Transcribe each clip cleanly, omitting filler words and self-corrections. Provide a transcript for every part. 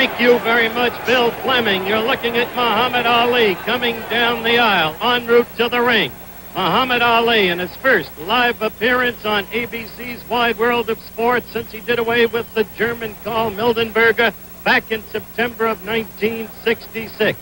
Thank you very much, Bill Fleming. You're looking at Muhammad Ali coming down the aisle en route to the ring. Muhammad Ali in his first live appearance on ABC's Wide World of Sports since he did away with the German Karl Mildenberger back in September of 1966.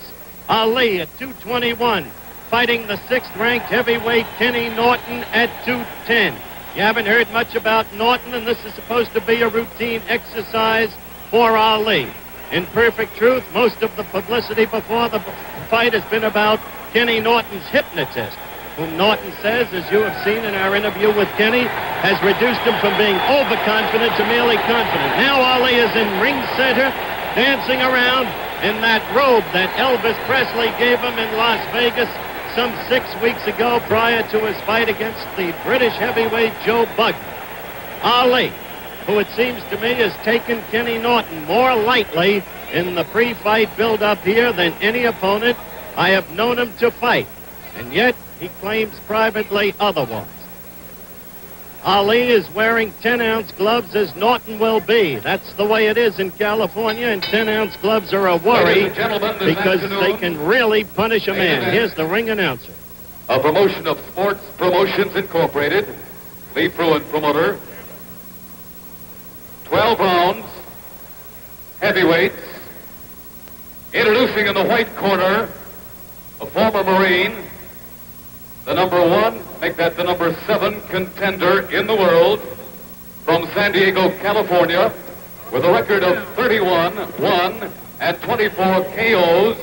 Ali at 221, fighting the sixth-ranked heavyweight Kenny Norton at 210. You haven't heard much about Norton, and this is supposed to be a routine exercise for Ali. In perfect truth, most of the publicity before the fight has been about Kenny Norton's hypnotist, whom Norton says, as you have seen in our interview with Kenny, has reduced him from being overconfident to merely confident. Now Ali is in ring center, dancing around in that robe that Elvis Presley gave him in Las Vegas some 6 weeks ago prior to his fight against the British heavyweight Joe Bugner. Ali, who it seems to me has taken Kenny Norton more lightly in the pre-fight build-up here than any opponent I have known him to fight, and yet he claims privately otherwise. Ali is wearing 10-ounce gloves as Norton will be. That's the way it is in California, and 10-ounce gloves are a worry because they can really punish a man. Here's the ring announcer. A promotion of Sports Promotions Incorporated, Lee Fruin promoter. 12 rounds, heavyweights. Introducing in the white corner, a former Marine, the number 1, make that the number 7 contender in the world, from San Diego, California, with a record of 31-1 and 24 KOs,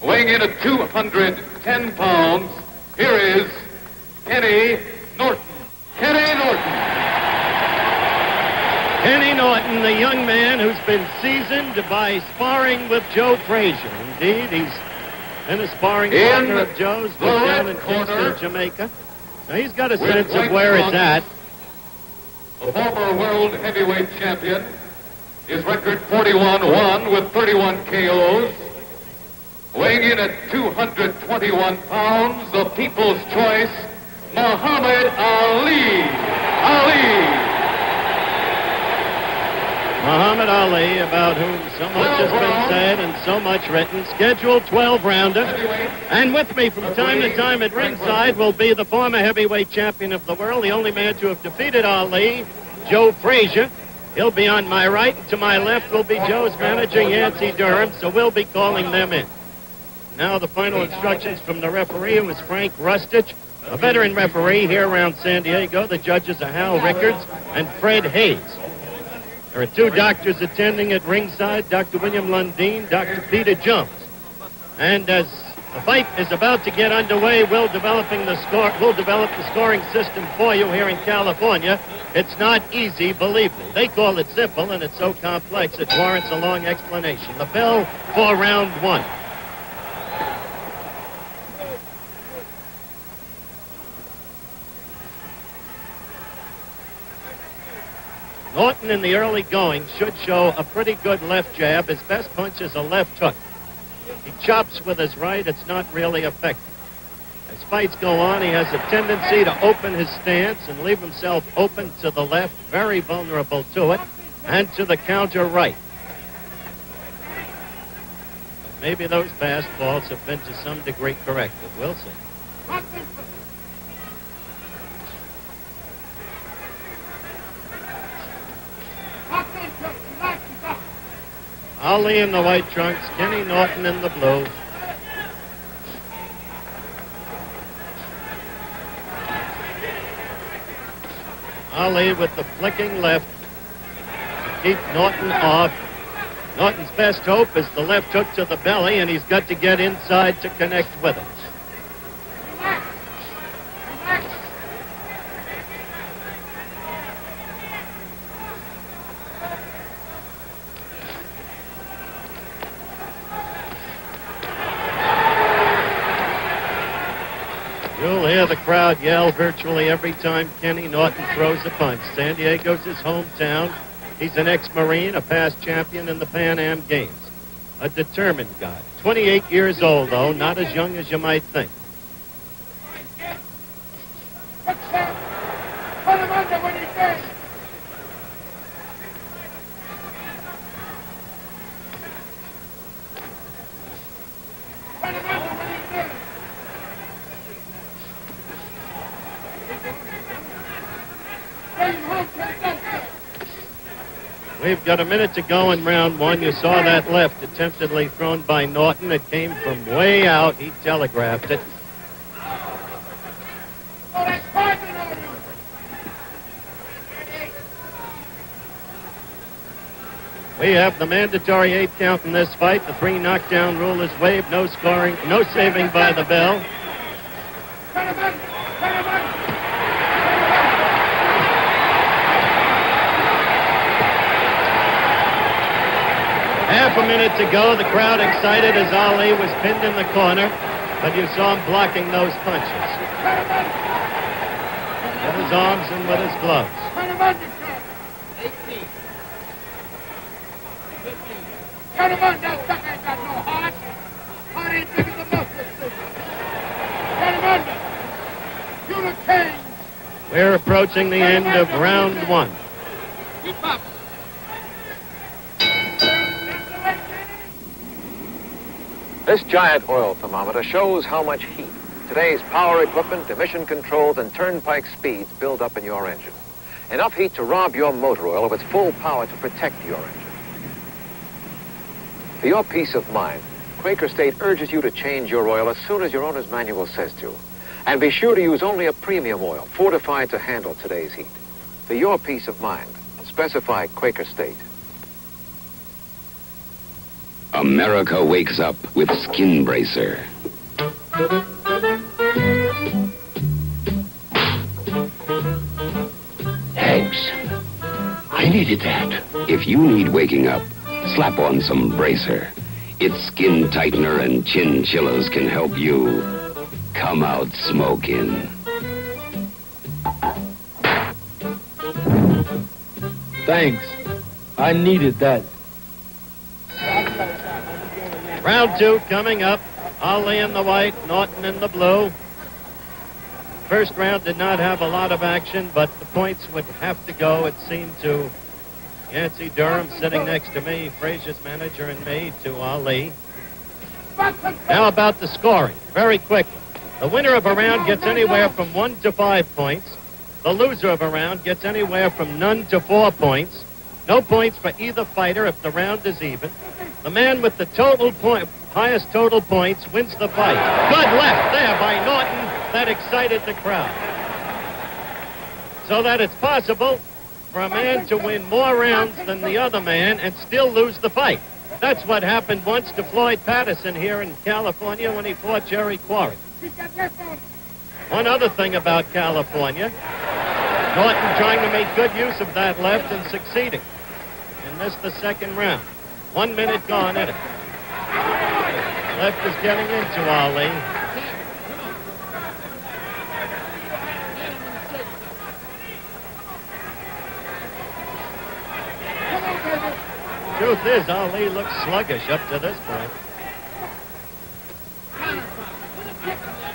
weighing in at 210 pounds. Here is Kenny Norton. Kenny Norton. Kenny Norton, the young man who's been seasoned by sparring with Joe Frazier. Indeed, he's been a sparring partner of Joe's down in Kingston, Jamaica. Now he's got a sense of where it's at. The former world heavyweight champion, his record 41-1 with 31 KOs. Weighing in at 221 pounds, the people's choice, Muhammad Ali. Muhammad Ali, about whom so much has been said and so much written, scheduled 12-rounder. And with me from time to time at ringside will be the former heavyweight champion of the world, the only man to have defeated Ali, Joe Frazier. He'll be on my right, and to my left will be Joe's manager, Yancey Durham, so we'll be calling them in. Now the final instructions from the referee, who is Frank Rustich, a veteran referee here around San Diego. The judges are Hal Rickards and Fred Hayes. There are 2 doctors attending at ringside, Dr. William Lundeen, Dr. Peter Jones. And as the fight is about to get underway, we'll develop the scoring system for you here in California. It's not easy, believe me. They call it simple, and it's so complex it warrants a long explanation. The bell for round 1. Norton in the early going should show a pretty good left jab. His best punch is a left hook. He chops with his right. It's not really effective. As fights go on, he has a tendency to open his stance and leave himself open to the left, very vulnerable to it, and to the counter right. But maybe those fastballs have been to some degree corrected. We'll see. Ali in the white trunks, Kenny Norton in the blue. Ali with the flicking left to keep Norton off. Norton's best hope is the left hook to the belly, and he's got to get inside to connect with it. You'll hear the crowd yell virtually every time Kenny Norton throws a punch. San Diego's his hometown. He's an ex-Marine, a past champion in the Pan Am Games. A determined guy. 28 years old, though, not as young as you might think. Put him under when he's dead. Put him under when he's there. Bring him home to the goat. We've got a minute to go in round one. You saw that left attemptedly thrown by Norton. It came from way out. He telegraphed it. Oh, that's poison on you. We have the mandatory 8 count in this fight. The 3 knockdown rule is waived. No scoring, no saving by the bell. Put him under. Put him under. Half a minute to go. The crowd excited as Ali was pinned in the corner, but you saw him blocking those punches with his arms and with his gloves. Put him under, sir. 18. 15. Put him under. That sucker ain't got no heart. Heart ain't big as a mustard stick. Put him under. You the king. We're approaching the end of round one. Keep up. This giant oil thermometer shows how much heat today's power equipment, emission controls, and turnpike speeds build up in your engine. Enough heat to rob your motor oil of its full power to protect your engine. For your peace of mind, Quaker State urges you to change your oil as soon as your owner's manual says to. And be sure to use only a premium oil, fortified to handle today's heat. For your peace of mind, specify Quaker State. America wakes up with Skin Bracer. Thanks. I needed that. If you need waking up, slap on some Bracer. Its skin tightener and chin chillers can help you come out smoking. Thanks. I needed that. Round two coming up. Ali in the white, Norton in the blue. First round did not have a lot of action, but the points would have to go, it seemed, to Yancey Durham sitting next to me, Frazier's manager, and me, to Ali. Now about the scoring, very quickly. The winner of a round gets anywhere from 1 to 5 points. The loser of a round gets anywhere from none to 4 points. No points for either fighter if the round is even. The man with the highest total points wins the fight. Good left there by Norton. That excited the crowd. So that it's possible for a man to win more rounds than the other man and still lose the fight. That's what happened once to Floyd Patterson here in California when he fought Jerry Quarry. One other thing about California, Norton trying to make good use of that left and succeeding. And missed the second round. 1 minute gone in it. Left is getting into Ali. Truth is, Ali looks sluggish up to this point.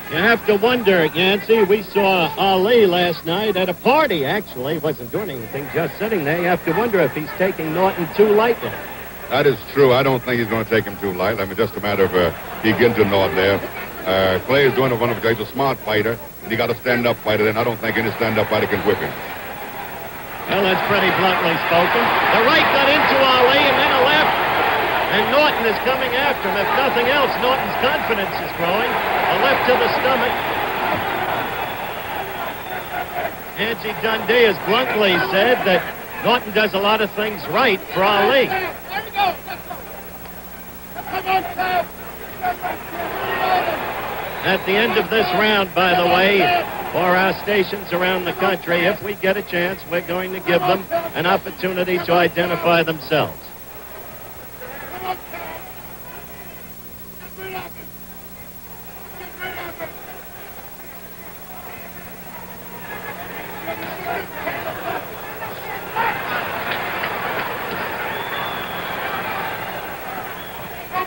You have to wonder, Yancey, we saw Ali last night at a party, actually. He wasn't doing anything, just sitting there. You have to wonder if he's taking Norton too lightly. That is true. I don't think he's going to take him too light. I mean, just a matter of he gets to Norton there. Clay is doing a wonderful job. He's a smart fighter, and he got a stand-up fighter, and I don't think any stand-up fighter can whip him. Well, that's pretty bluntly spoken. The right got into Ali, and then a left. And Norton is coming after him. If nothing else, Norton's confidence is growing. A left to the stomach. Nancy Dundee has bluntly said that Norton does a lot of things right for Ali. There we go. Let's go. Come on, Sam. At the end of this round, by the way, for our stations around the country, if we get a chance, we're going to give them an opportunity to identify themselves. Come on, Sam. Get rid of it. Get rid of it.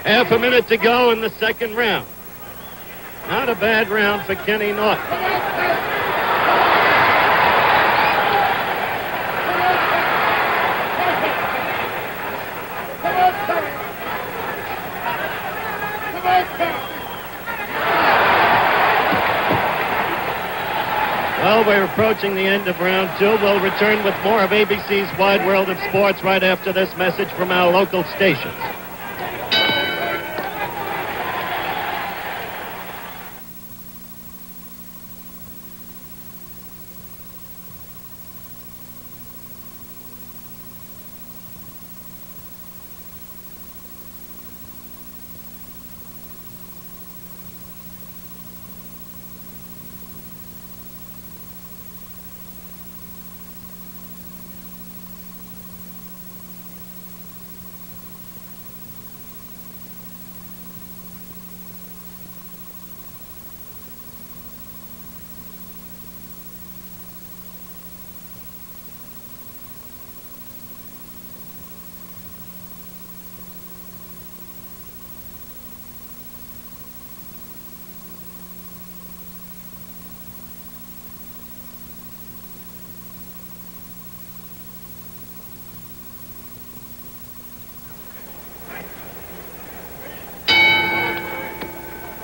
Half a minute to go in the second round. Not a bad round for Kenny Norton. Well, we're approaching the end of round 2. We'll return with more of ABC's Wide World of Sports right after this message from our local stations.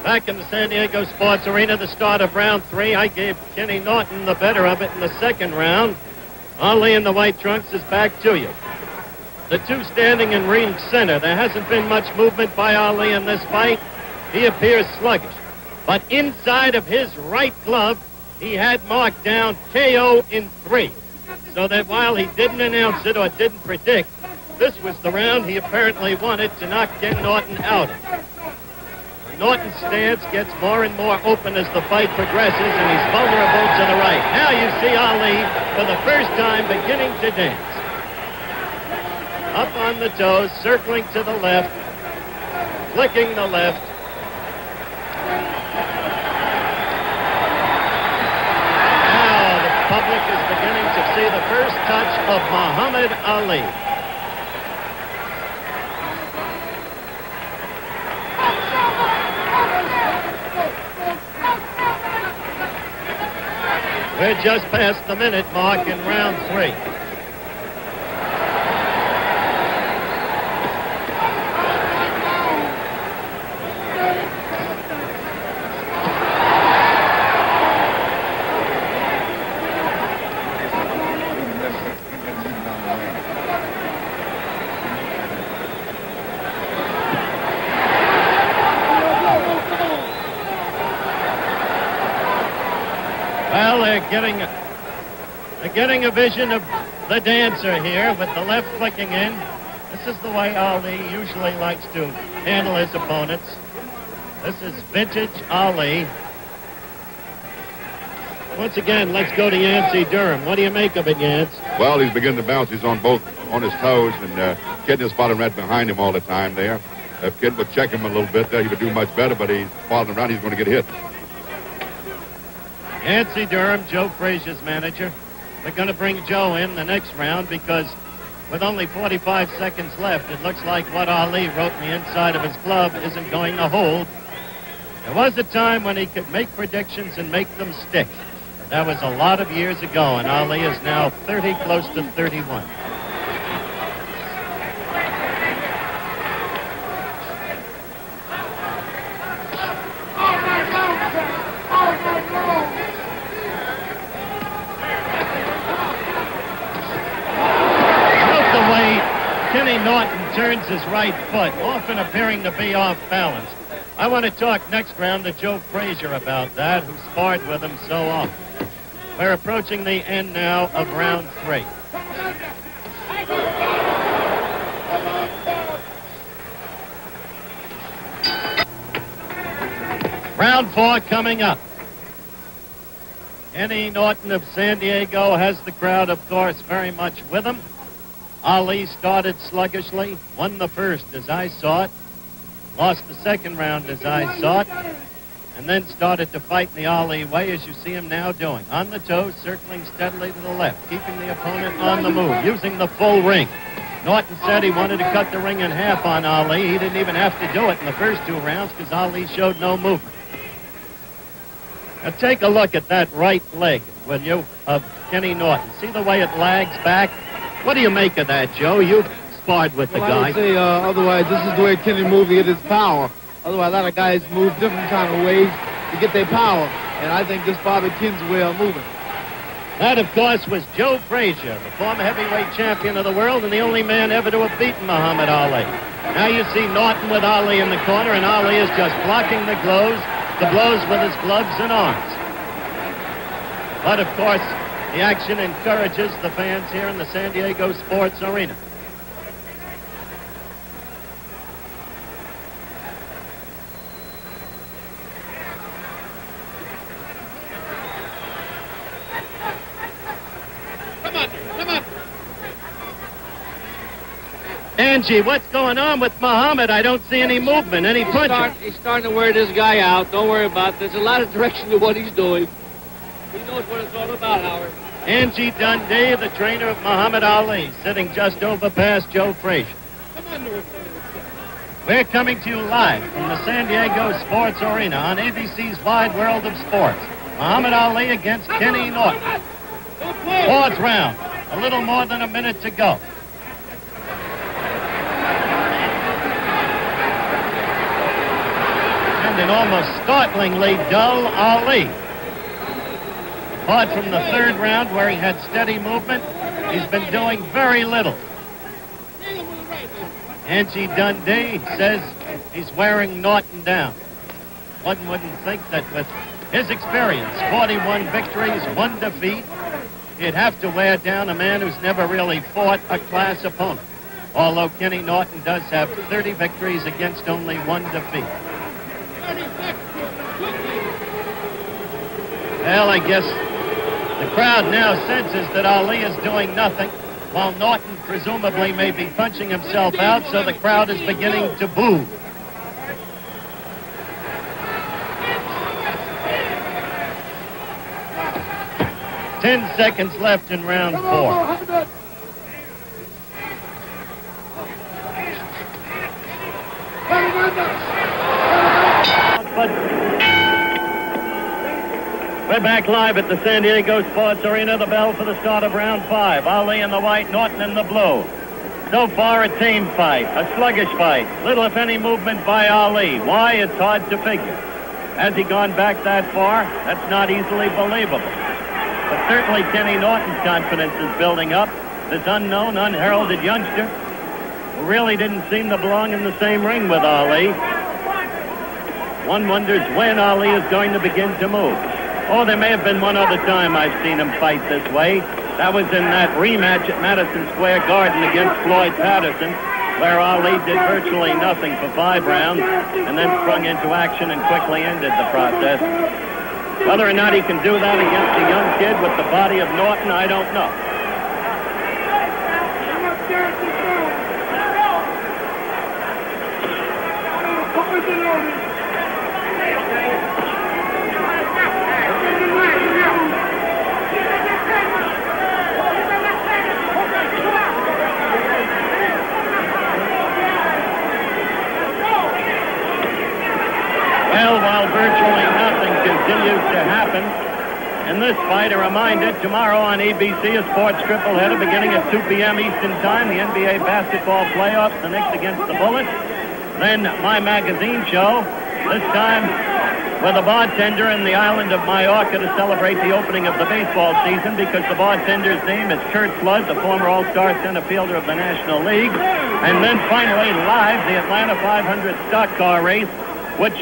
Back in the San Diego Sports Arena, the start of round 3. I gave Kenny Norton the better of it in the second round. Ali in the white trunks is back to you. The two standing in ring center. There hasn't been much movement by Ali in this fight. He appears sluggish. But inside of his right glove, he had marked down KO in 3. So that while he didn't announce it or didn't predict, this was the round he apparently wanted to knock Ken Norton out in. Norton's stance gets more and more open as the fight progresses, and he's vulnerable to the right. Now you see Ali, for the first time, beginning to dance. Up on the toes, circling to the left, flicking the left. Now the public is beginning to see the first touch of Muhammad Ali. We're just past the minute mark in round 3. Well, they're getting a vision of the dancer here with the left flicking in. This is the way Ali usually likes to handle his opponents. This is vintage Ali. Once again, let's go to Yancey Durham. What do you make of it, Yance? Well, he's beginning to bounce. He's on his toes, and Kid is spotting right behind him all the time there. If Kid would check him a little bit there, he would do much better, but he's following around. He's going to get hit. Yancey Durham, Joe Frazier's manager. They're going to bring Joe in the next round because with only 45 seconds left, it looks like what Ali wrote in the inside of his glove isn't going to hold. There was a time when he could make predictions and make them stick. That was a lot of years ago, and Ali is now 30, close to 31. Kenny Norton turns his right foot, often appearing to be off balance. I want to talk next round to Joe Frazier about that, who sparred with him so often. We're approaching the end now of round 3. Round 4 coming up. Kenny Norton of San Diego has the crowd, of course, very much with him. Ali started sluggishly, won the first as I saw it, lost the second round as I saw it, and then started to fight in the Ali way as you see him now doing. On the toes, circling steadily to the left, keeping the opponent on the move, using the full ring. Norton said he wanted to cut the ring in half on Ali. He didn't even have to do it in the first 2 rounds because Ali showed no movement. Now take a look at that right leg, will you, of Kenny Norton. See the way it lags back? What do you make of that, Joe? You've sparred with the guy. I would say otherwise this is the way Kenny moves to get his power. Otherwise, a lot of guys move different kind of ways to get their power. And I think this is probably Ken's way of moving. That, of course, was Joe Frazier, the former heavyweight champion of the world and the only man ever to have beaten Muhammad Ali. Now you see Norton with Ali in the corner, and Ali is just blocking the blows with his gloves and arms. But, of course, the action encourages the fans here in the San Diego Sports Arena. Angie, what's going on with Muhammad? I don't see any movement, any punching. He's starting to wear this guy out. Don't worry about it. There's a lot of direction to what he's doing. He knows what it's all about, Howard. Angie Dundee, the trainer of Muhammad Ali, sitting just over past Joe Frazier. We're coming to you live from the San Diego Sports Arena on ABC's Wide World of Sports. Muhammad Ali against Kenny Norton. Fourth round, a little more than a minute to go. An almost startlingly dull Ali. Apart from the third round where he had steady movement, he's been doing very little. Angie Dundee says he's wearing Norton down. One wouldn't think that with his experience, 41 victories, 1 defeat, he'd have to wear down a man who's never really fought a class opponent. Although Kenny Norton does have 30 victories against only 1 defeat. Well, I guess the crowd now senses that Ali is doing nothing, while Norton presumably may be punching himself out, so the crowd is beginning to boo. Ten seconds left in round 4. We're back live at the San Diego Sports Arena. The bell for the start of round 5. Ali in the white, Norton in the blue. So far, a tame fight, a sluggish fight. Little, if any, movement by Ali. Why? It's hard to figure. Has he gone back that far? That's not easily believable. But certainly Kenny Norton's confidence is building up. This unknown, unheralded youngster who really didn't seem to belong in the same ring with Ali. One wonders when Ali is going to begin to move. Oh, there may have been one other time I've seen him fight this way. That was in that rematch at Madison Square Garden against Floyd Patterson, where Ali did virtually nothing for 5 rounds and then sprung into action and quickly ended the process. Whether or not he can do that against a young kid with the body of Norton, I don't know. Well, while virtually nothing continues to happen in this fight, a reminder, tomorrow on ABC, a sports tripleheader beginning at 2 p.m. Eastern Time, the NBA basketball playoffs, the Knicks against the Bullets. Then my magazine show, this time with a bartender in the island of Mallorca to celebrate the opening of the baseball season, because the bartender's name is Kurt Flood, the former All-Star center fielder of the National League. And then finally, live, the Atlanta 500 stock car race, which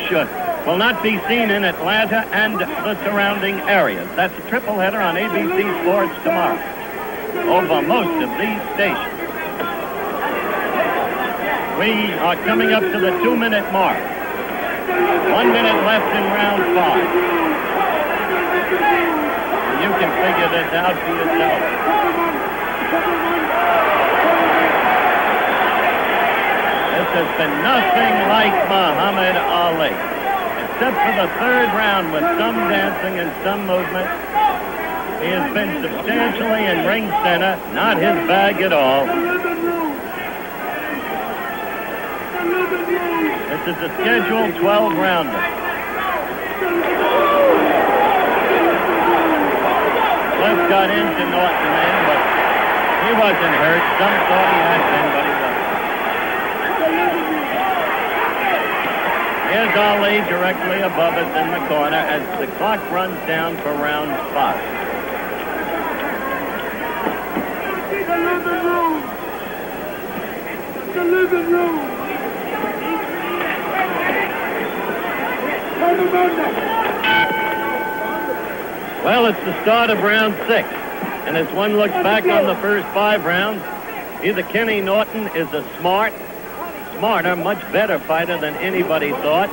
will not be seen in Atlanta and the surrounding areas. That's a tripleheader on ABC Sports tomorrow over most of these stations. We are coming up to the 2-minute mark. 1 minute left in round 5. You can figure this out for yourself. This has been nothing like Muhammad Ali. Except for the third round with some dancing and some movement. He has been substantially in ring center, not his bag at all. This is a scheduled 12-rounder. Cliff got into Norton then, but he wasn't hurt. Some thought he had been, but he wasn't. Here's Ali directly above us in the corner as the clock runs down for round 5. the living room. Turn him under. Well, it's the start of round 6. And as one looks back on the first 5 rounds, either Kenny Norton is a smarter, much better fighter than anybody thought,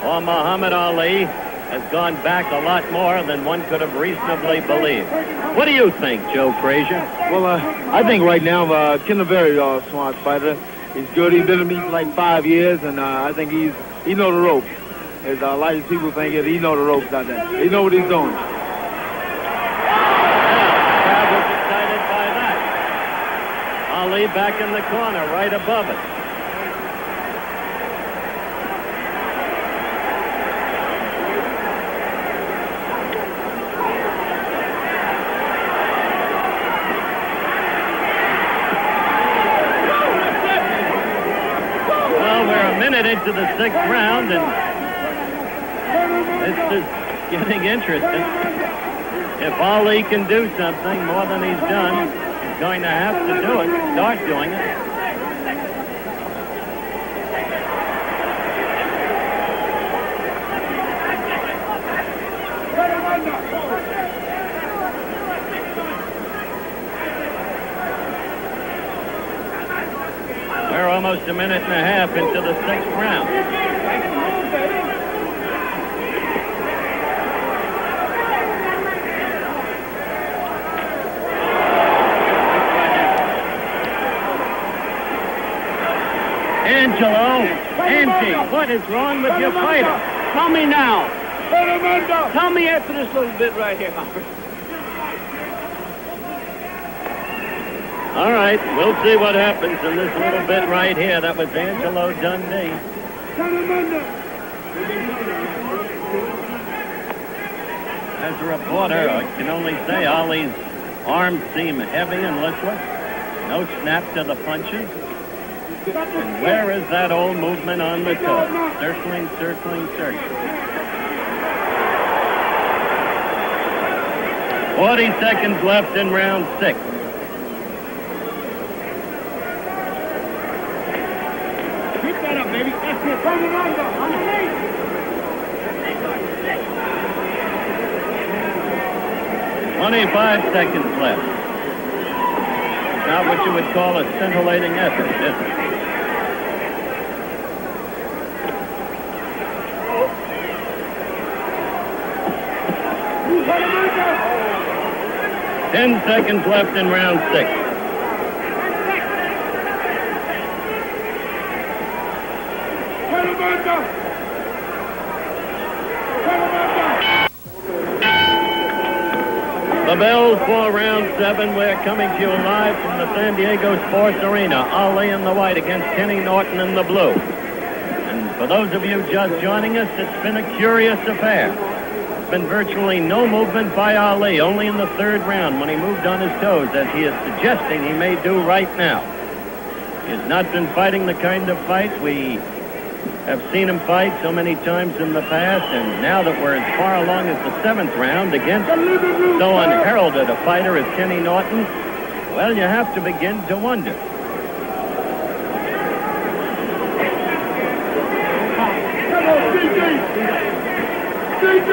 or Muhammad Ali has gone back a lot more than one could have reasonably believed. What do you think, Joe Frazier? Well, I think right now Ken a very smart fighter. He's good. He's been with me for like 5 years, and I think he know the ropes. As a lot of people think it, he know the ropes out there. He know what he's doing. Ali back in the corner, right above it. Well, we're a minute into the 6th round, and this is getting interesting. If Ali can do something more than he's done, going to have to do it, start doing it. We're almost a minute and a half into the 6th round. 'Angie, what is wrong with your fighter? Tell me now. Turn him under. Tell me after this little bit right here, Howard. All right, we'll see what happens in this little bit right here. That was Angelo Dundee. Turn him under. As a reporter, I can only say Ali's arms seem heavy and listless. No snap to the punches. And where is that old movement on the toe? Circling, circling, circling. 40 seconds left in round 6. Keep that up, baby. That's it. Turn him under. On the feet. 25 seconds left. Not what you would call a scintillating effort, is it? Turn him under. 10 seconds left in round 6. Turn him under. Turn him under. The bells for round 7. We're coming to you live from the San Diego Sports Arena. Ali in the white against Kenny Norton in the blue. And for those of you just joining us, it's been a curious affair. There's been virtually no movement by Ali, only in the 3rd round when he moved on his toes, as he is suggesting he may do right now. He has not been fighting the kind of fight we have seen him fight so many times in the past, and now that we're as far along as the 7th round against so unheralded a fighter as Kenny Norton, well, you have to begin to wonder. Come on, CJ. CJ.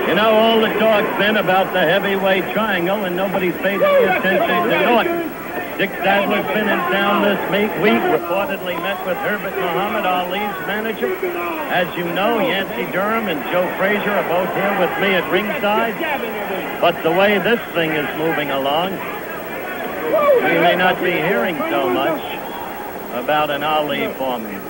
You know, all the talk's been about the heavyweight triangle, and nobody's paid any attention to Norton. Dick Sadler's been in town this week, reportedly met with Herbert Muhammad Ali's manager. As you know, Yancey Durham and Joe Frazier are both here with me at ringside. But the way this thing is moving along, we may not be hearing so much about an Ali Foreman.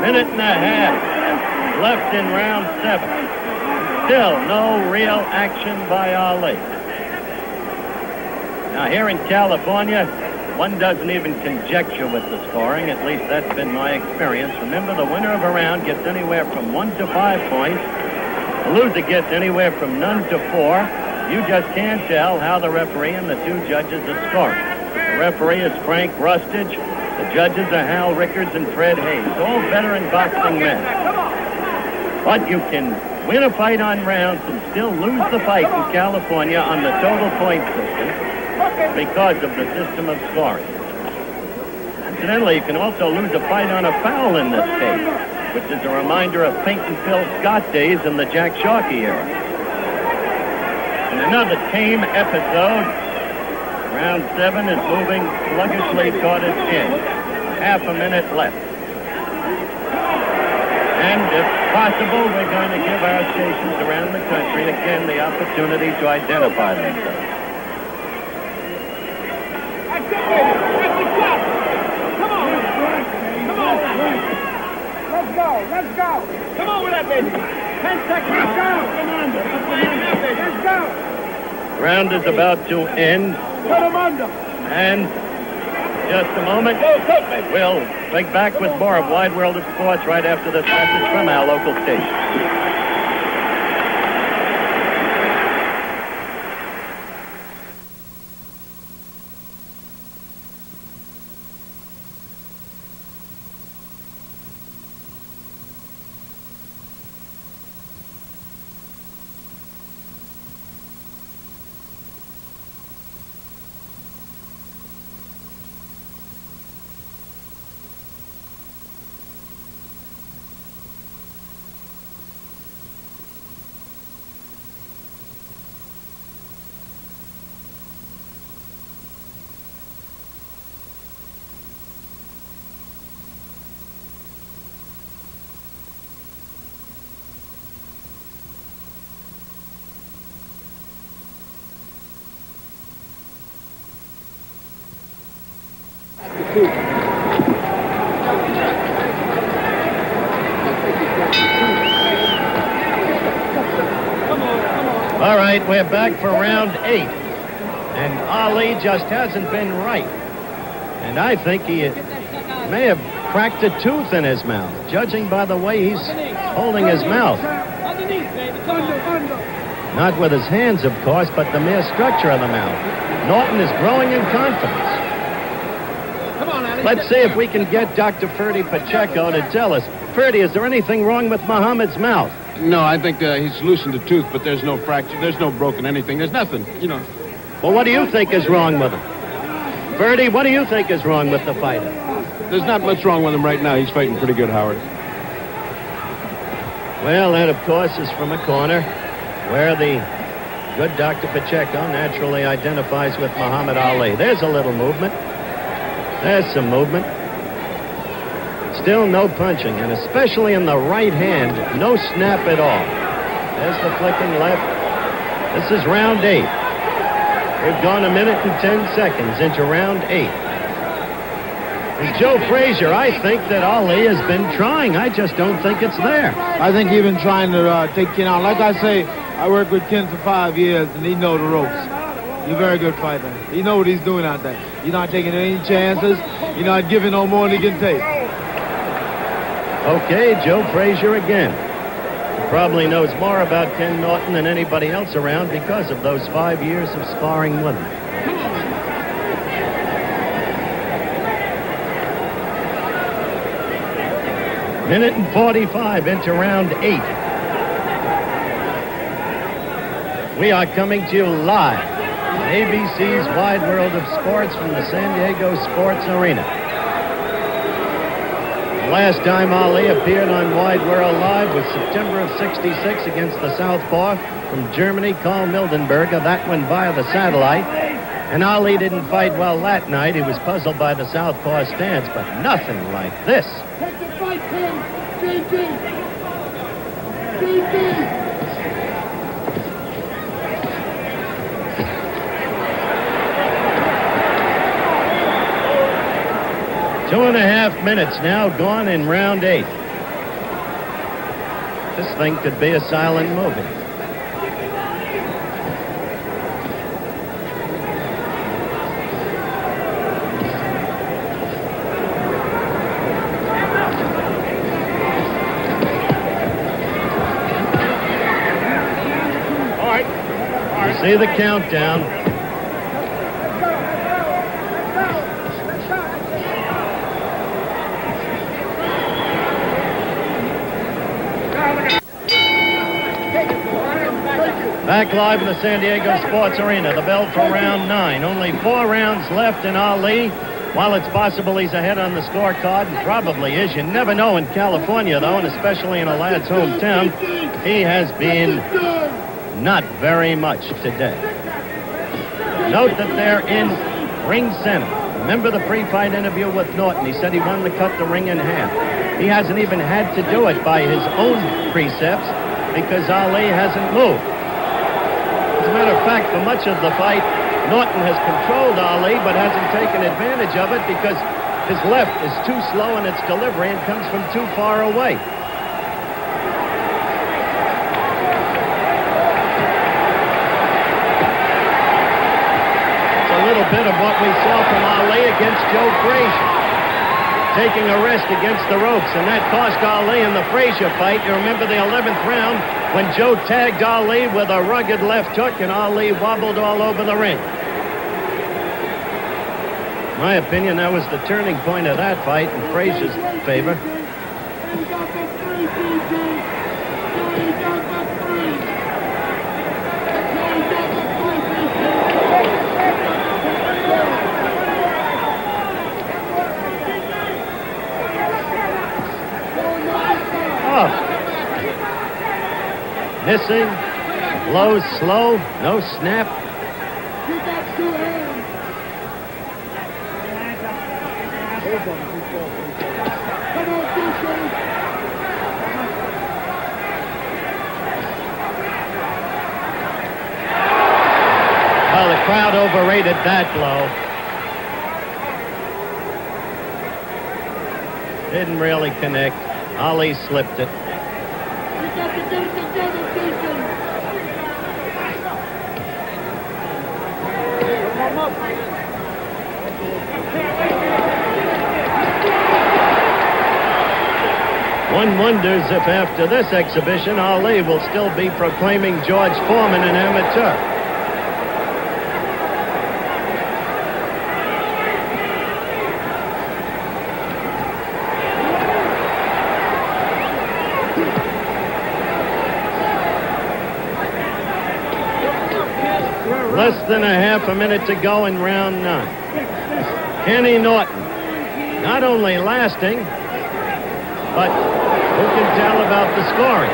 Minute and a half left in round 7. Still no real action by Ali. Now here in California, one doesn't even conjecture with the scoring. At least that's been my experience. Remember, the winner of a round gets anywhere from 1 to 5 points. The loser gets anywhere from none to 4. You just can't tell how the referee and the two judges are scoring. The referee is Frank Rustage. The judges are Hal Rickards and Fred Hayes, all veteran boxing men. But you can win a fight on rounds and still lose the fight in California on the total point system because of the system of scoring. Incidentally, you can also lose a fight on a foul in this case, which is a reminder of Pink and Phil Scott days in the Jack Sharkey era. In another tame episode, round 7 is moving sluggishly toward its end. Half a minute left. And if possible, we're going to give our stations around the country again the opportunity to identify themselves. Let's go. Come on with that, baby. 10 seconds. Let's go. Come on. Let's go. Round is about to end. Put him under. And just a moment, we'll be back with more of Wide World of Sports right after this message from our local station. All right, we're back for round 8. And Ali just hasn't been right. And I think he may have cracked a tooth in his mouth, judging by the way he's holding his mouth. Not with his hands, of course, but the mere structure of the mouth. Norton is growing in confidence. Let's see if we can get Dr. Ferdy Pacheco to tell us. Ferdy, is there anything wrong with Muhammad's mouth? No, I think he's loosened a tooth, but there's no fracture. There's no broken anything. There's nothing, you know. Well, what do you think is wrong with him? Ferdy, what do you think is wrong with the fighter? There's not much wrong with him right now. He's fighting pretty good, Howard. Well, that, of course, is from a corner where the good Dr. Pacheco naturally identifies with Muhammad Ali. There's a little movement. There's some movement. Still no punching, and especially in the right hand, no snap at all. There's the flicking left. This is round 8. We've gone 1 minute and 10 seconds into round 8. And Joe Frazier, I think that Ali has been trying. I just don't think it's there. I think he's been trying to take Ken out. Like I say, I worked with Ken for 5 years, and he knows the ropes. He's a very good fighter. He knows what he's doing out there. He's not taking any chances. He's not giving no more than he can take. Okay, Joe Frazier again. He probably knows more about Ken Norton than anybody else around because of those 5 years of sparring with him. Minute and 45 into round 8. We are coming to you live on ABC's Wide World of Sports from the San Diego Sports Arena. The last time Ali appeared on Wide World Live was September of '66 against the Southpaw from Germany, Karl Mildenberger. That one via the satellite. And Ali didn't fight well that night. He was puzzled by the Southpaw stance, but nothing like this. Take the fight, Tim. GG. GG. 2.5 minutes now gone in round 8. This thing could be a silent movie. see the countdown. Back live in the San Diego Sports Arena. The bell for round 9. Only 4 rounds left in Ali. While it's possible he's ahead on the scorecard, and probably is, you never know in California, though, and especially in a lad's hometown, he has been not very much today. Note that they're in ring center. Remember the pre-fight interview with Norton? He said he wanted to cut the ring in half. He hasn't even had to do it by his own precepts because Ali hasn't moved. As a matter of fact, for much of the fight, Norton has controlled Ali, but hasn't taken advantage of it because his left is too slow in its delivery and comes from too far away. It's a little bit of what we saw from Ali against Joe Frazier, taking a rest against the ropes, and that cost Ali in the Frazier fight. You remember the 11th round when Joe tagged Ali with a rugged left hook and Ali wobbled all over the ring. In my opinion, that was the turning point of that fight in Frazier's favor. Oh. Missing. Blows slow. No snap. Well, the crowd overrated that blow. Didn't really connect. Ali slipped it. One wonders if after this exhibition, Ali will still be proclaiming George Foreman an amateur. Less than a half a minute to go in round 9. Kenny Norton, not only lasting, but who can tell about the scoring?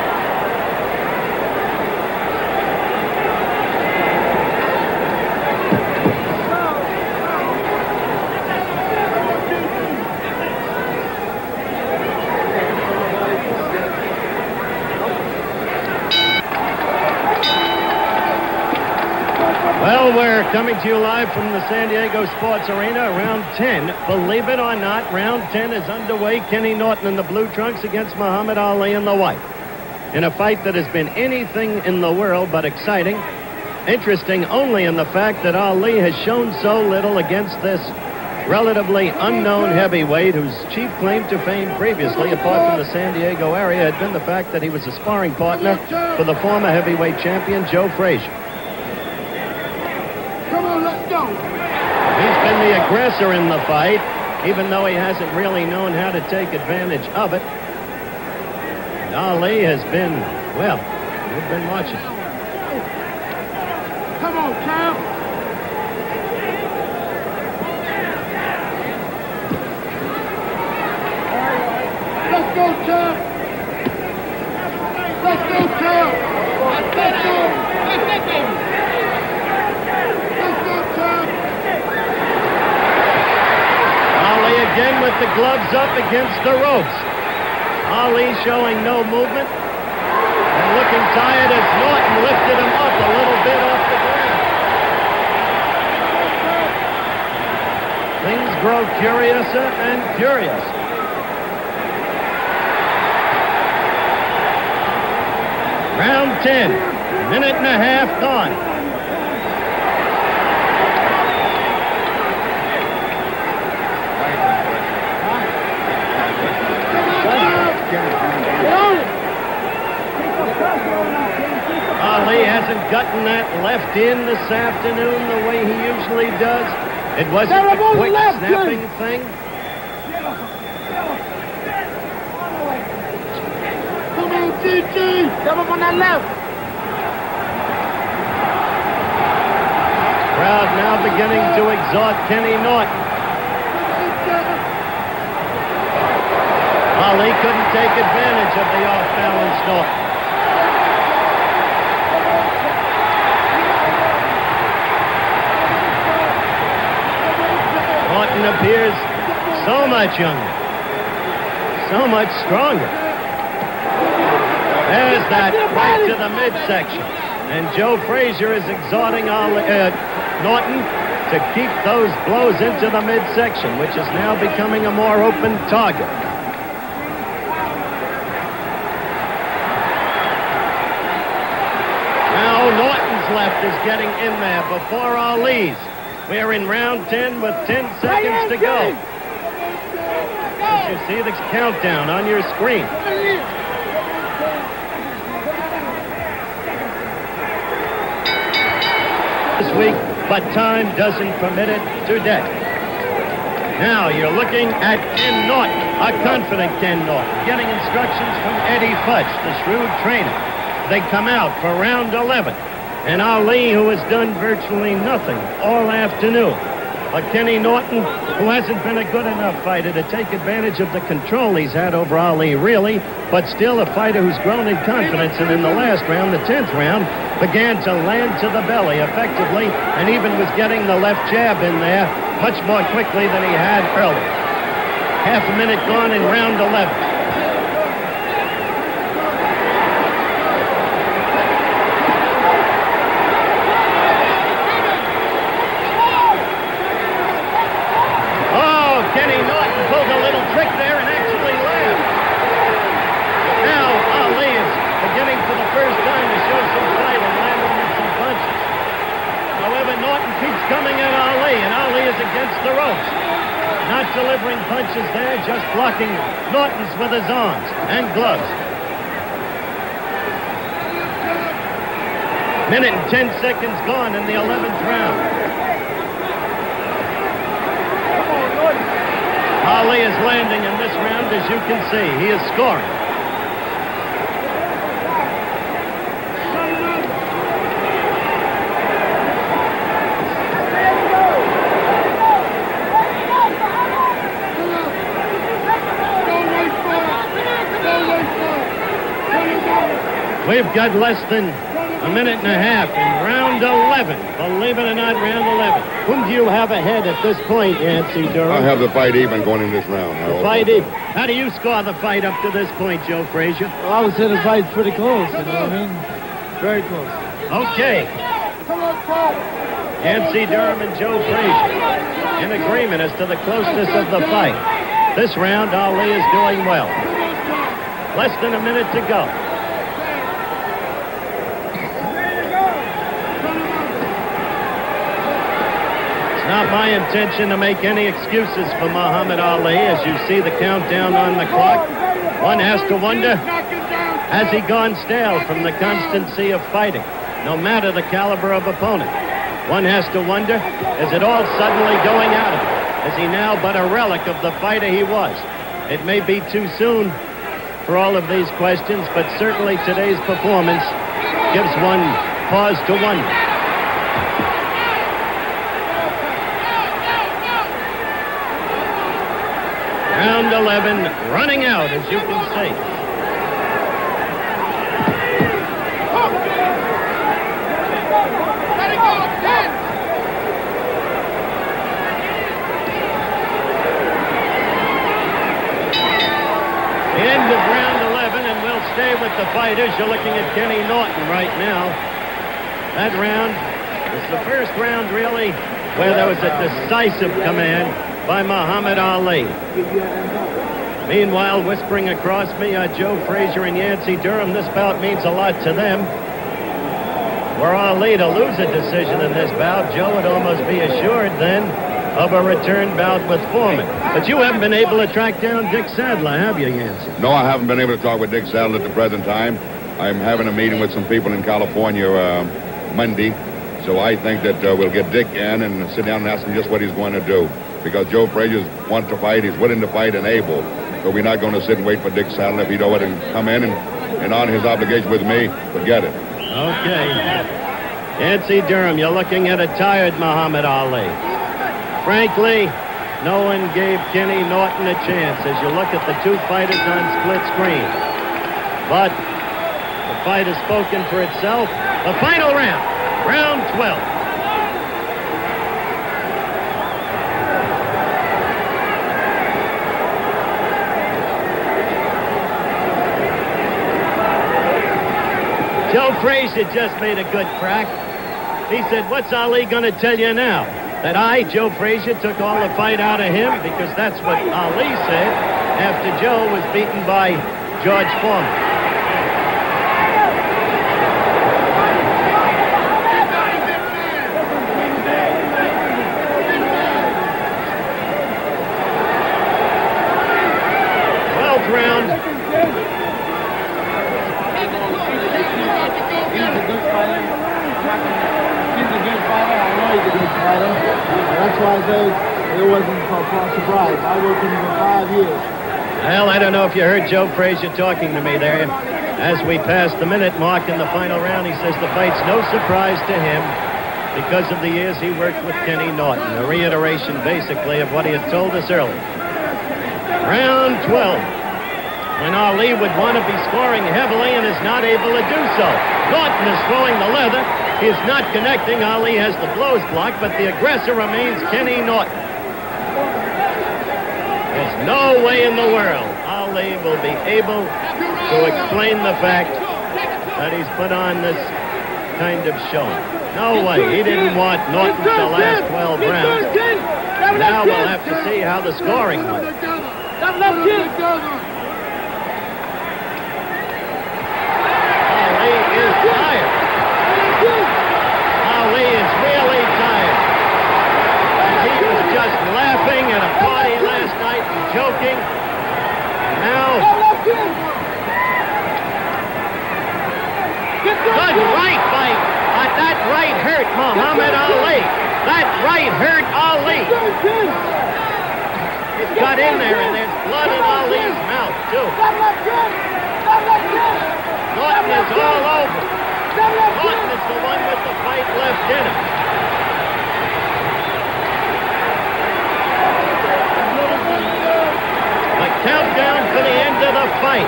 Well, we're coming to you live from the San Diego Sports Arena, round 10. Believe it or not, round 10 is underway. Kenny Norton in the blue trunks against Muhammad Ali in the white. In a fight that has been anything in the world but exciting. Interesting only in the fact that Ali has shown so little against this relatively unknown heavyweight whose chief claim to fame previously, apart from the San Diego area, had been the fact that he was a sparring partner for the former heavyweight champion, Joe Frazier. He's been the aggressor in the fight, even though he hasn't really known how to take advantage of it. And Ali has been, well, we've been watching. Come on, champ. Let's go, champ. Let's go, champ. Let's go. Let's go. Ali again with the gloves up against the ropes. Ali showing no movement and looking tired as Norton lifted him up a little bit off the ground. Things grow curiouser and curious. Round 10, minute and a half gone. Ali Ali hasn't gotten that left in this afternoon the way he usually does. It wasn't a quick snapping thing. Come on, GG! Come up on that left! Crowd now beginning to exhort Kenny Norton. Ali couldn't take advantage of the off-balance Norton. Norton appears so much younger, so much stronger. There's that right to the midsection. And Joe Frazier is exhorting Norton to keep those blows into the midsection, which is now becoming a more open target. Now Norton's left is getting in there before Ali's. We're in round 10 with 10 seconds to go. As you see the countdown on your screen. This week, but time doesn't permit it today. Now you're looking at Ken Norton, a confident Ken Norton, getting instructions from Eddie Futch, the shrewd trainer. They come out for round 11. And Ali, who has done virtually nothing all afternoon. But Kenny Norton, who hasn't been a good enough fighter to take advantage of the control he's had over Ali, really, but still a fighter who's grown in confidence, and in the last round, the 10th round, began to land to the belly effectively, and even was getting the left jab in there much more quickly than he had earlier. Half a minute gone in round 11. Kenny Norton pulled a little trick there and actually laughed. Now Ali is beginning for the first time to show some fight and landing with some punches. However, Norton keeps coming at Ali, and Ali is against the ropes. Not delivering punches there, just blocking Norton's with his arms and gloves. Minute and 10 seconds gone in the 11th round. Ali is landing in this round, as you can see. He is scoring. We've got less than a minute and a half in round 11. Believe it or not, round 11. Whom do you have ahead at this point, Yancey Durham? I have the fight even going in this round. The fight even. How do you score the fight up to this point, Joe Frazier? Well, I would say the fight's pretty close, you know what I mean? Very close. Okay. Yancey Durham and Joe Frazier in agreement as to the closeness of the fight. This round, Ali is doing well. Less than a minute to go. Not my intention to make any excuses for Muhammad Ali. As you see the countdown on the clock, one has to wonder, has he gone stale from the constancy of fighting, no matter the caliber of opponent? One has to wonder, is it all suddenly going out of him? Is he now but a relic of the fighter he was? It may be too soon for all of these questions, but certainly today's performance gives one pause to wonder. Round 11 running out, as you can see. The end of round 11, and we'll stay with the fighters. You're looking at Kenny Norton right now. That round was the first round, really, where there was a decisive command by Muhammad Ali. Meanwhile, whispering across me are Joe Frazier and Yancey Durham. This bout means a lot to them. Were Ali to lose a decision in this bout, Joe would almost be assured then of a return bout with Foreman. But you haven't been able to track down Dick Sadler, have you, Yancey? No, I haven't been able to talk with Dick Sadler at the present time. I'm having a meeting with some people in California Monday, so I think that we'll get Dick in and sit down and ask him just what he's going to do. Because Joe Frazier wants to fight, he's willing to fight and able. So we're not going to sit and wait for Dick Saddle. If he don't want to come in and honor his obligation with me, forget it. Okay. Nancy Durham, you're looking at a tired Muhammad Ali. Frankly, no one gave Kenny Norton a chance as you look at the two fighters on split screen. But the fight has spoken for itself. The final round, round 12. Joe Frazier just made a good crack. He said, what's Ali going to tell you now? That I, Joe Frazier, took all the fight out of him? Because that's what Ali said after Joe was beaten by George Foreman. Round. That's why I said it wasn't a surprise. I worked with him for 5 years. Well, I don't know if you heard Joe Frazier talking to me there. As we passed the minute mark in the final round, he says the fight's no surprise to him because of the years he worked with Kenny Norton. A reiteration, basically, of what he had told us earlier. Round 12. When Ali would want to be scoring heavily and is not able to do so. Norton is throwing the leather. He is not connecting. Ali has the blows blocked, but the aggressor remains Kenny Norton. There's no way in the world Ali will be able to explain the fact that he's put on this kind of show. No way. He didn't want Norton to last 12 rounds. Now we'll have to see how the scoring went. Ali is tired. Ali is really tired. He was just laughing at a party last night and joking. Now, good right fight. That right hurt Muhammad Ali. That right hurt Ali. He's got in there and there's blood in Ali's mouth, too. Norton is all over. Norton is the one with the fight left in him. The countdown for the end of the fight.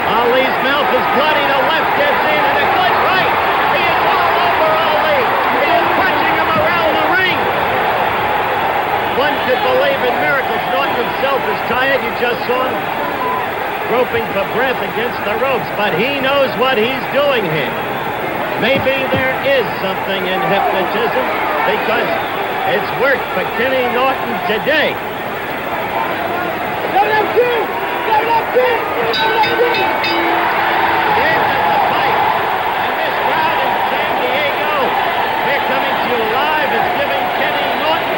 Ali's mouth is bloody. The left gets in and a good right. He is all over Ali. He is punching him around the ring. One could believe in miracles. Norton himself is tired. You just saw him groping for breath against the ropes, but he knows what he's doing here. Maybe there is something in hypnotism because it's worked for Kenny Norton today. The end of the fight, and this crowd in San Diego, we're coming to you live, is giving Kenny Norton,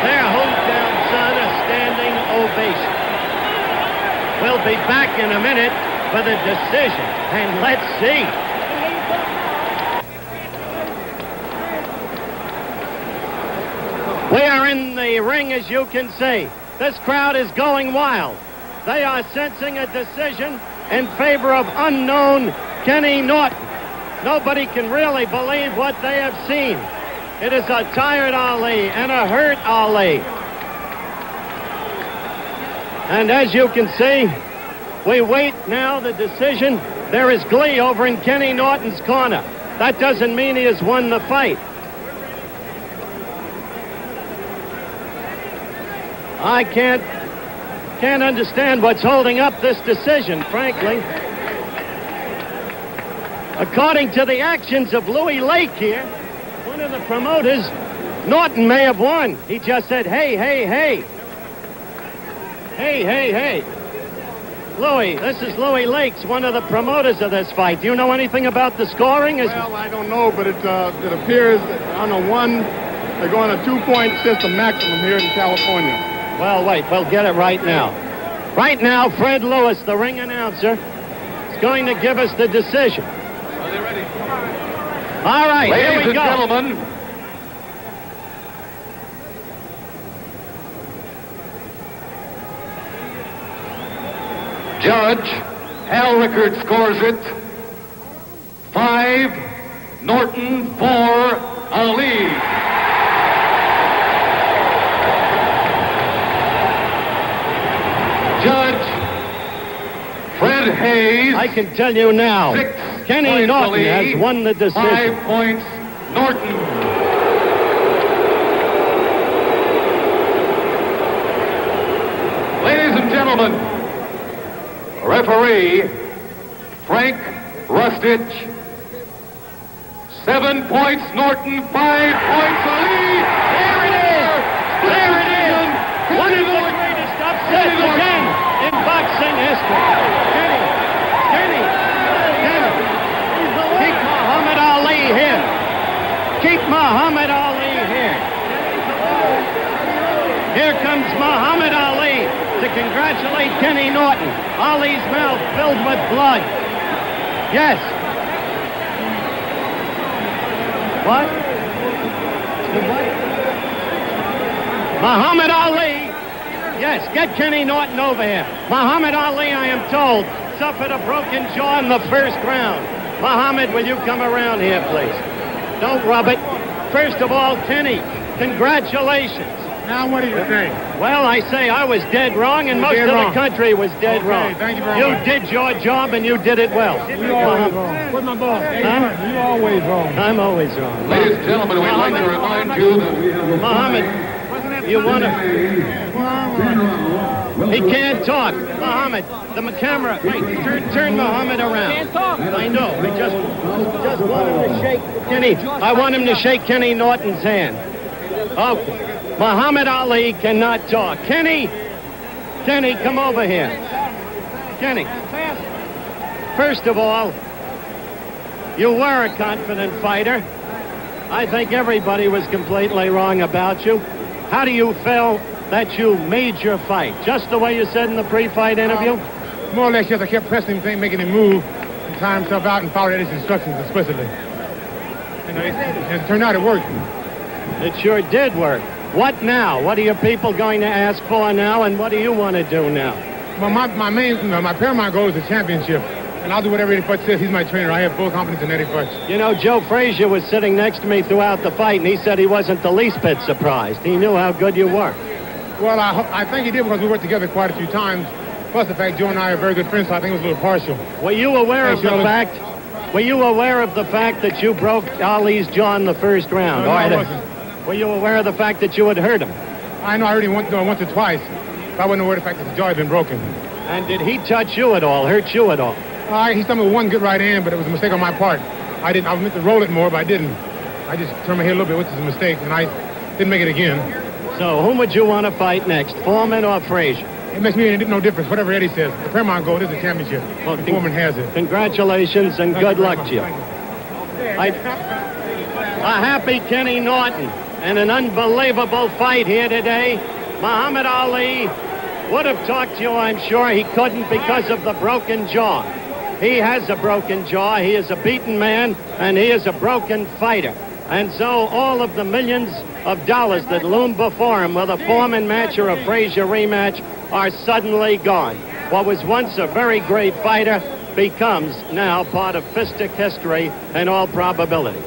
their hometown son, a standing ovation. We'll be back in a minute for the decision, and let's see. We are in the ring, as you can see. This crowd is going wild. They are sensing a decision in favor of unknown Kenny Norton. Nobody can really believe what they have seen. It is a tired Ali and a hurt Ali. And as you can see, we wait now the decision. There is glee over in Kenny Norton's corner. That doesn't mean he has won the fight. I can't understand what's holding up this decision, frankly. According to the actions of Louis Lake here, one of the promoters, Norton may have won. He just said, hey, hey, hey. Hey, hey, hey. Louis, this is Louis Lakes, one of the promoters of this fight. Do you know anything about the scoring? Well, I don't know, but it appears on a one, they're going a 2-point system maximum here in California. Well, wait, we'll get it right now. Right now, Fred Lewis, the ring announcer, that's going to give us the decision. Are they ready? All right, here Ladies we and go. gentlemen, Judge Hal Rickard scores it 5, Norton 4, Ali. Judge Fred Hayes. I can tell you now, 6 Kenny points Norton Ali, has won the decision. 5 points Norton. Ladies and gentlemen, referee Frank Rustich. 7 points Norton, 5 points Ali. There it is! There it is! One of the greatest upsets again in boxing history. Kenny. Keep Muhammad Ali here. Keep Muhammad Ali here. Here comes Muhammad Ali to congratulate Kenny Norton. Ali's mouth filled with blood. Yes. What? Muhammad Ali. Yes, get Kenny Norton over here. Muhammad Ali, I am told, suffered a broken jaw in the first round. Muhammad, will you come around here, please? Don't rub it. First of all, Kenny, congratulations. Now, what do you think? Well, I say I was dead wrong, and most of the country was dead wrong. Thank you very much. You did your job, and you did it well. You always wrong. Where's my ball? Huh? You always wrong. I'm always wrong. Ladies and gentlemen, we'd like to remind you that we have Muhammad, you want to... He can't talk. Muhammad, the camera. Wait, turn Muhammad around. Can't talk. I know. We just want him to shake Kenny. I want him to shake Kenny Norton's hand. Okay. Muhammad Ali cannot talk. Kenny, come over here. Kenny, first of all, you were a confident fighter. I think everybody was completely wrong about you. How do you feel that you made your fight? Just the way you said in the pre-fight interview? More or less, yes, I kept pressing him, making him move, and tire himself out and followed his instructions explicitly. And it turned out it worked. It sure did work. What now? What are your people going to ask for now, and what do you want to do now? Well, my paramount goal is the championship, and I'll do whatever Eddie Futch says. He's my trainer. I have full confidence in Eddie Futch. You know, Joe Frazier was sitting next to me throughout the fight, and he said he wasn't the least bit surprised. He knew how good you were. Well, I think he did because we worked together quite a few times. Plus the fact Joe and I are very good friends, so I think it was a little partial. Were you aware of the fact? Were you aware of the fact that you broke Ali's jaw in the first round? No, I wasn't. Were you aware of the fact that you had hurt him? I know. I already went once or twice. But I wasn't aware of the fact that the jaw had been broken. And did he touch you at all? Hurt you at all? He stuck me with one good right hand, but it was a mistake on my part. I meant to roll it more, but I didn't. I just turned my head a little bit, which is a mistake, and I didn't make it again. So whom would you want to fight next, Foreman or Frazier? It makes me no difference, whatever Eddie says. The paramount goal is the championship. Well, Foreman has it. Congratulations and good luck to you. A happy Kenny Norton and an unbelievable fight here today. Muhammad Ali would have talked to you, I'm sure. He couldn't because of the broken jaw. He has a broken jaw. He is a beaten man, and he is a broken fighter. And so all of the millions of dollars that loom before him with a Foreman match or a Frazier rematch are suddenly gone. What was once a very great fighter becomes now part of fistic history in all probability.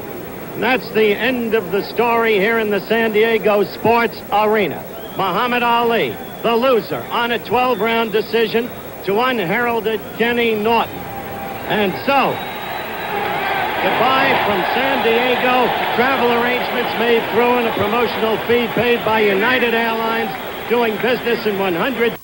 And that's the end of the story here in the San Diego Sports Arena. Muhammad Ali, the loser, on a 12-round decision to unheralded Kenny Norton. And so, goodbye from San Diego. Travel arrangements made through and a promotional fee paid by United Airlines, doing business in 100...